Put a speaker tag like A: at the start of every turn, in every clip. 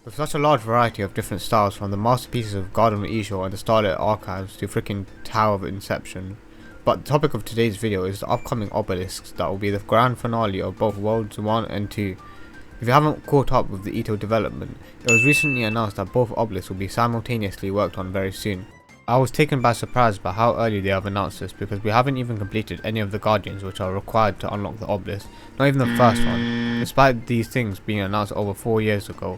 A: With such a large variety of different styles, from the masterpieces of Garden of EToH and the Starlit Archives to freaking Tower of Inception. But the topic of today's video is the upcoming Obelisks that will be the grand finale of both Worlds 1 and 2. If you haven't caught up with the EToH development, it was recently announced that both Obelisks will be simultaneously worked on very soon. I was taken by surprise by how early they have announced this, because we haven't even completed any of the Guardians which are required to unlock the Obelisk, not even the first one, despite these things being announced over 4 years ago.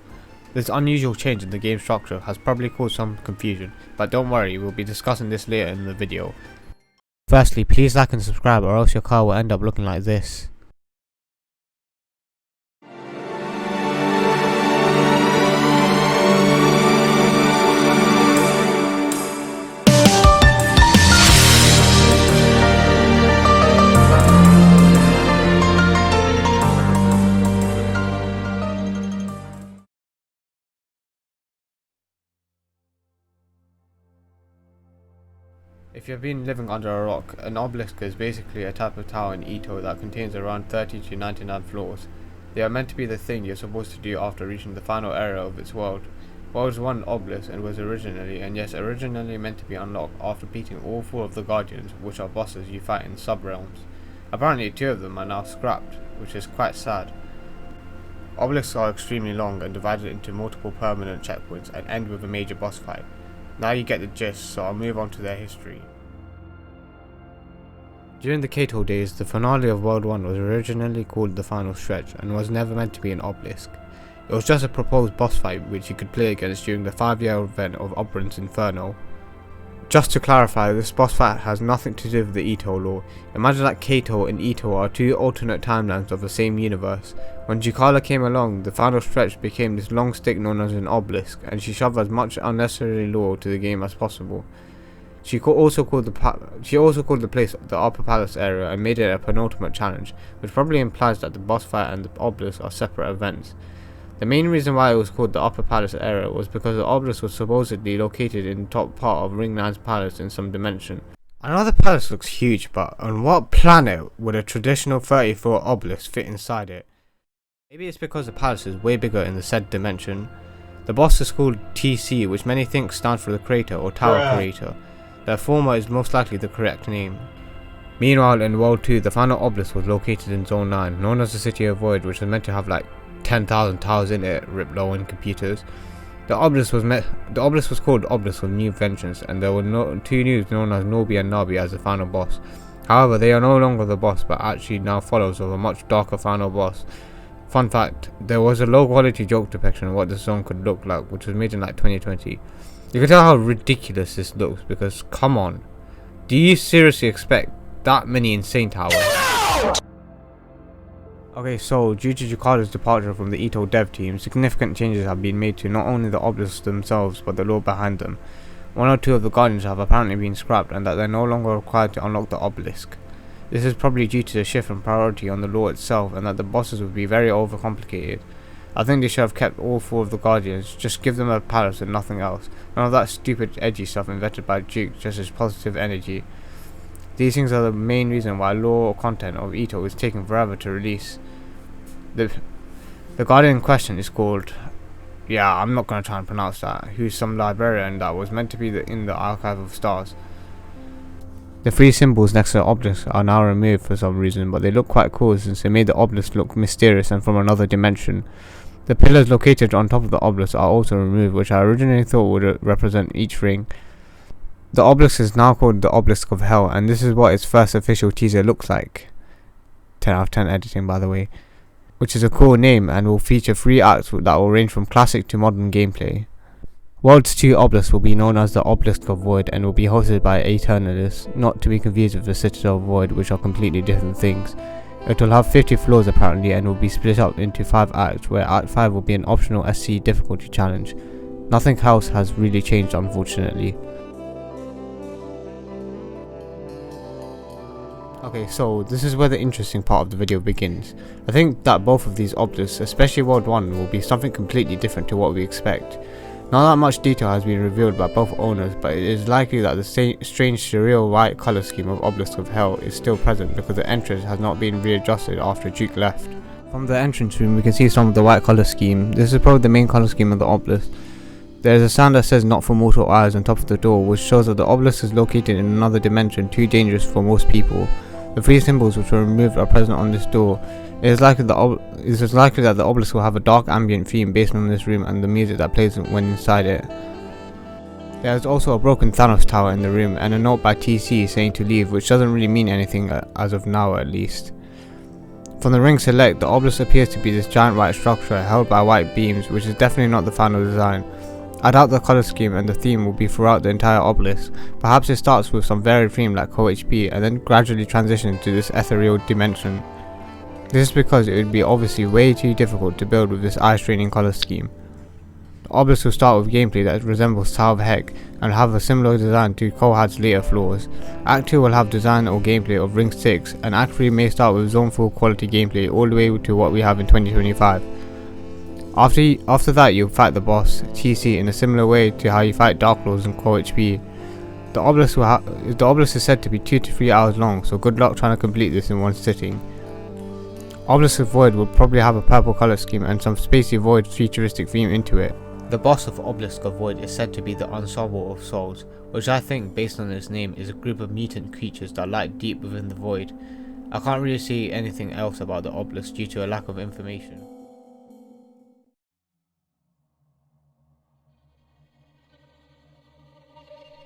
A: This unusual change in the game structure has probably caused some confusion, but don't worry, we'll be discussing this later in the video. Firstly, please like and subscribe, or else your car will end up looking like this. If you've been living under a rock, an obelisk is basically a type of tower in EToH that contains around 30 to 99 floors. They are meant to be the thing you're supposed to do after reaching the final area of its world. World 1 obelisk and was originally meant to be unlocked after beating all 4 of the Guardians, which are bosses you fight in sub-realms. Apparently 2 of them are now scrapped, which is quite sad. Obelisks are extremely long and divided into multiple permanent checkpoints and end with a major boss fight. Now you get the gist, so I'll move on to their history. During the EToH days, the finale of World 1 was originally called the final stretch and was never meant to be an obelisk. It was just a proposed boss fight which you could play against during the 5-year event of Oberon's Inferno. Just to clarify, this boss fight has nothing to do with the EToH lore. Imagine that EToH and EToH are 2 alternate timelines of the same universe. When Juke came along, the final stretch became this long stick known as an obelisk, and she shoved as much unnecessary lore to the game as possible. She also called the place the Upper Palace area and made it a penultimate challenge, which probably implies that the boss fight and the obelisk are separate events. The main reason why it was called the Upper Palace area was because the obelisk was supposedly located in the top part of Ringland's palace in some dimension. I know the palace looks huge, but on what planet would a traditional 30-foot obelisk fit inside it? Maybe it's because the palace is way bigger in the said dimension. The boss is called TC, which many think stands for the crater or tower creator. The former is most likely the correct name. Meanwhile, in World 2, the final obelisk was located in Zone 9, known as the City of Void, which was meant to have like 10,000 towers in it, rip low in computers. The obelisk was called Obelisk of New Vengeance, and there were 2 news known as Norby and Nabi as the final boss. However, they are no longer the boss, but actually now followers of a much darker final boss. Fun fact, there was a low quality joke depiction of what the zone could look like, which was made in like 2020. You can tell how ridiculous this looks, because come on, do you seriously expect that many insane towers? Okay, so due to Juke's departure from the EToH dev team, significant changes have been made to not only the obelisks themselves but the lore behind them. 1 or 2 of the Guardians have apparently been scrapped, and that they're no longer required to unlock the obelisk. This is probably due to the shift in priority on the lore itself, and that the bosses would be very overcomplicated. I think they should have kept all 4 of the Guardians, just give them a palace and nothing else. None of that stupid edgy stuff invented by Juke, just as positive energy. These things are the main reason why lore content of EToH is taking forever to release. The Guardian in question is called, I'm not going to try and pronounce that, who's some librarian that was meant to be in the Archive of Stars. The 3 symbols next to the obelisk are now removed for some reason, but they look quite cool since they made the obelisk look mysterious and from another dimension. The pillars located on top of the obelisk are also removed, which I originally thought would represent each ring. The obelisk is now called the Obelisk of Hell, and this is what its first official teaser looks like. 10 out of 10 editing, by the way. Which is a cool name and will feature 3 acts that will range from classic to modern gameplay. World's 2 obelisk will be known as the Obelisk of Void and will be hosted by Eternalists, not to be confused with the Citadel of Void, which are completely different things. It will have 50 floors apparently, and will be split up into 5 acts, where Act 5 will be an optional SC difficulty challenge. Nothing else has really changed, unfortunately. Okay, so this is where the interesting part of the video begins. I think that both of these obelisks, especially World 1, will be something completely different to what we expect. Not that much detail has been revealed by both owners, but it is likely that the strange surreal white colour scheme of Obelisk of Hell is still present because the entrance has not been readjusted after Juke left. From the entrance room we can see some of the white colour scheme. This is probably the main colour scheme of the obelisk. There is a sign that says "Not for mortal eyes" on top of the door, which shows that the obelisk is located in another dimension too dangerous for most people. The three symbols which were removed are present on this door. It is likely that the obelisk will have a dark ambient theme based on this room and the music that plays when inside it. There is also a broken Thanos tower in the room and a note by TC saying to leave, which doesn't really mean anything as of now at least. From the ring select, the obelisk appears to be this giant white structure held by white beams, which is definitely not the final design. I doubt the colour scheme and the theme will be throughout the entire obelisk. Perhaps it starts with some varied theme like EToH and then gradually transitions to this ethereal dimension. This is because it would be obviously way too difficult to build with this eye-straining colour scheme. The obelisk will start with gameplay that resembles Tower of Heck and have a similar design to Kohal's later floors. Act 2 will have design or gameplay of Ring 6, and Act 3 may start with zone full quality gameplay all the way to what we have in 2025. After that you'll fight the boss, TC, in a similar way to how you fight Dark Lords in EToH. The obelisk is said to be 2 to 3 hours long, so good luck trying to complete this in one sitting. Obelisk of Void will probably have a purple colour scheme and some spacey void futuristic theme into it. The boss of Obelisk of Void is said to be the Ensemble of Souls, which I think, based on its name, is a group of mutant creatures that lie deep within the void. I can't really see anything else about the obelisk due to a lack of information.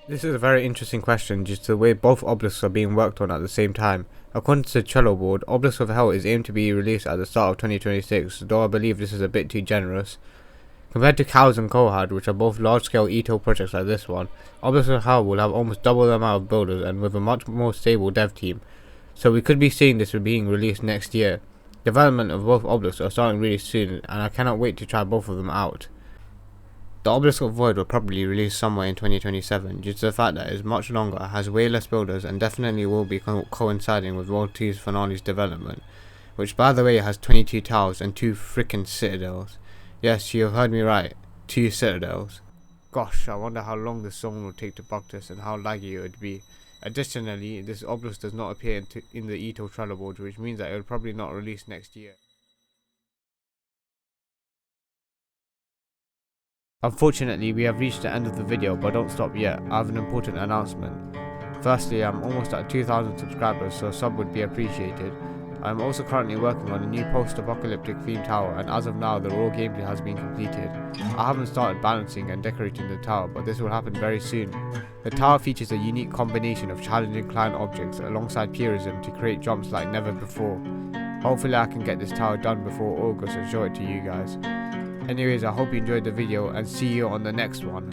A: This is a very interesting question due to the way both obelisks are being worked on at the same time. According to the Trello board, Obelisk of Hell is aimed to be released at the start of 2026, though I believe this is a bit too generous. Compared to Cows and Kohad, which are both large-scale EToH projects like this one, Obelisk of Hell will have almost double the amount of builders and with a much more stable dev team, so we could be seeing this being released next year. Development of both obelisks are starting really soon, and I cannot wait to try both of them out. The Obelisk of Void will probably release somewhere in 2027 due to the fact that it is much longer, has way less builders, and definitely will be coinciding with World 2's finale's development, which by the way has 22 towers and 2 frickin' citadels. Yes, you have heard me right, 2 citadels. Gosh, I wonder how long this song will take to bug this and how laggy it would be. Additionally, this obelisk does not appear in the EToH Trello board, which means that it will probably not release next year. Unfortunately, we have reached the end of the video, but don't stop yet. I have an important announcement. Firstly, I'm almost at 2,000 subscribers, so a sub would be appreciated. I am also currently working on a new post-apocalyptic themed tower, and as of now the raw gameplay has been completed. I haven't started balancing and decorating the tower, but this will happen very soon. The tower features a unique combination of challenging client objects alongside purism to create jumps like never before. Hopefully I can get this tower done before August and show it to you guys. Anyways, I hope you enjoyed the video and see you on the next one.